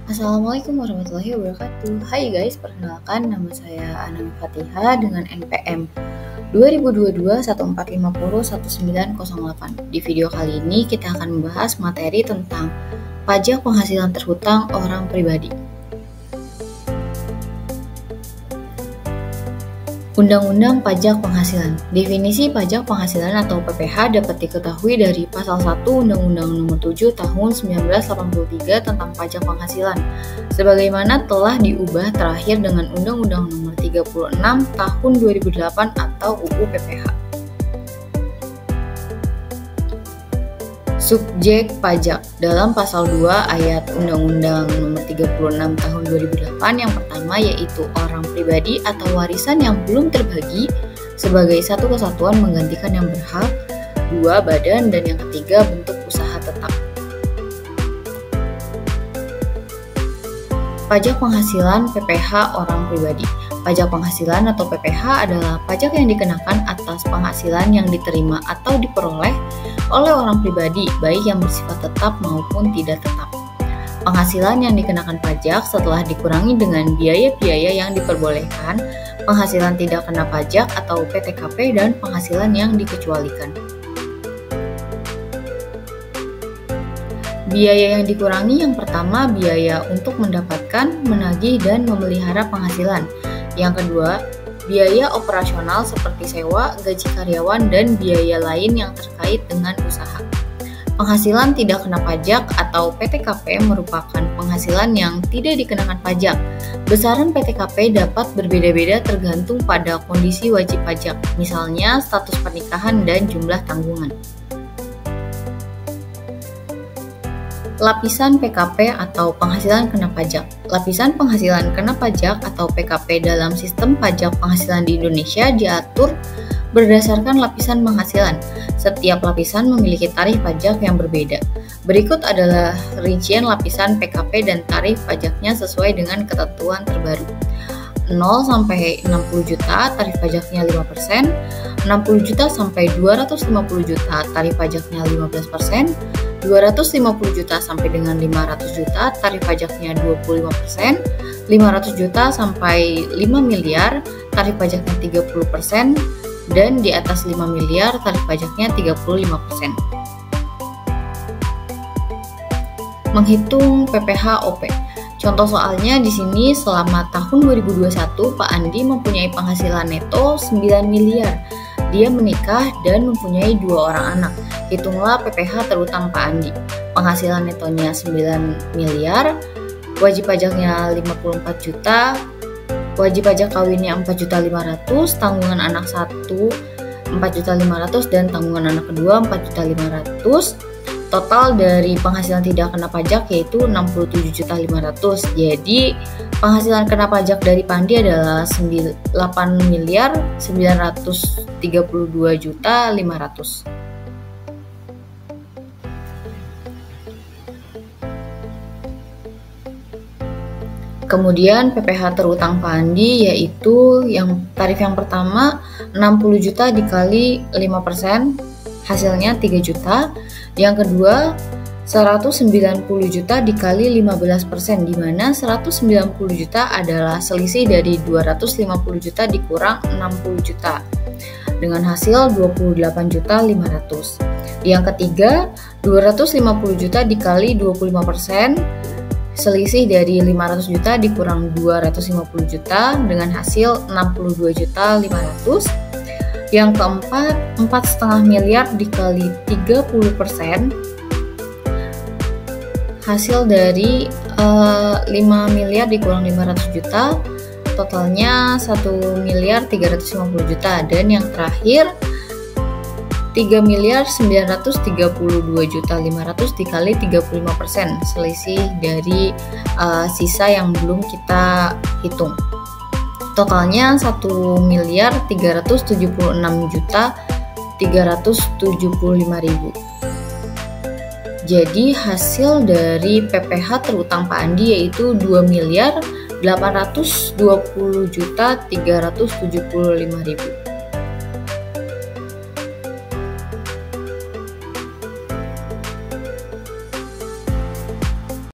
Assalamualaikum warahmatullahi wabarakatuh. Hai guys, perkenalkan nama saya Anam Fatihah dengan NPM 2022-1450-1908. Di video kali ini kita akan membahas materi tentang pajak penghasilan terhutang orang pribadi. Undang-Undang Pajak Penghasilan. Definisi pajak penghasilan atau PPH dapat diketahui dari Pasal 1 Undang-Undang Nomor 7 Tahun 1983 tentang pajak penghasilan, sebagaimana telah diubah terakhir dengan Undang-Undang Nomor 36 Tahun 2008 atau UU PPH. Subjek pajak dalam Pasal 2 ayat Undang-Undang Nomor 36 Tahun 2008 yang pertama yaitu orang pribadi atau warisan yang belum terbagi sebagai satu kesatuan menggantikan yang berhak, dua badan, dan yang ketiga bentuk usaha tetap. Pajak penghasilan PPH orang pribadi. Pajak penghasilan atau PPH adalah pajak yang dikenakan atas penghasilan yang diterima atau diperoleh oleh orang pribadi, baik yang bersifat tetap maupun tidak tetap. Penghasilan yang dikenakan pajak setelah dikurangi dengan biaya-biaya yang diperbolehkan, penghasilan tidak kena pajak atau PTKP, dan penghasilan yang dikecualikan. Biaya yang dikurangi yang pertama biaya untuk mendapatkan, menagih, dan memelihara penghasilan. Yang kedua, biaya operasional seperti sewa, gaji karyawan, dan biaya lain yang terkait dengan usaha. Penghasilan tidak kena pajak atau PTKP merupakan penghasilan yang tidak dikenakan pajak. Besaran PTKP dapat berbeda-beda tergantung pada kondisi wajib pajak, misalnya status pernikahan dan jumlah tanggungan. Lapisan PKP atau penghasilan kena pajak. Lapisan penghasilan kena pajak atau PKP dalam sistem pajak penghasilan di Indonesia diatur berdasarkan lapisan penghasilan. Setiap lapisan memiliki tarif pajak yang berbeda. Berikut adalah rincian lapisan PKP dan tarif pajaknya sesuai dengan ketentuan terbaru. 0 sampai 60 juta tarif pajaknya 5%, 60 juta sampai 250 juta tarif pajaknya 15%, 250 juta sampai dengan 500 juta tarif pajaknya 25%, 500 juta sampai 5 miliar tarif pajaknya 30%, dan di atas 5 miliar tarif pajaknya 35%. Menghitung PPH OP. Contoh soalnya di sini selama tahun 2021 Pak Andi mempunyai penghasilan neto 9 miliar. Dia menikah dan mempunyai 2 orang anak. Hitunglah PPH terutang Pak Andi. Penghasilan netonya 9 miliar, wajib pajaknya 54 juta, wajib pajak kawinnya 4.500.000, tanggungan anak 1 4.500.000 dan tanggungan anak kedua 4.500.000. Total dari penghasilan tidak kena pajak yaitu 67.500.000. Jadi penghasilan kena pajak dari Pak Andi adalah 8.932.500.000. Kemudian PPH terutang Pak Andi yaitu tarif yang pertama 60 juta dikali 5%, hasilnya 3 juta. Yang kedua 190 juta dikali 15%, di mana 190 juta adalah selisih dari 250 juta dikurang 60 juta dengan hasil 28.500.000. Yang ketiga 250 juta dikali 25%, selisih dari 500 juta dikurang 250 juta dengan hasil 62.500.000. Yang keempat 4,5 miliar dikali 30%, hasil dari 5 miliar dikurang 500 juta, totalnya 1.350.000.000. Dan yang terakhir 3.932.500.000 dikali 35%, selisih dari sisa yang belum kita hitung. Totalnya 1.376.375.000. Jadi hasil dari PPH terutang Pak Andi yaitu 2.820.375.000.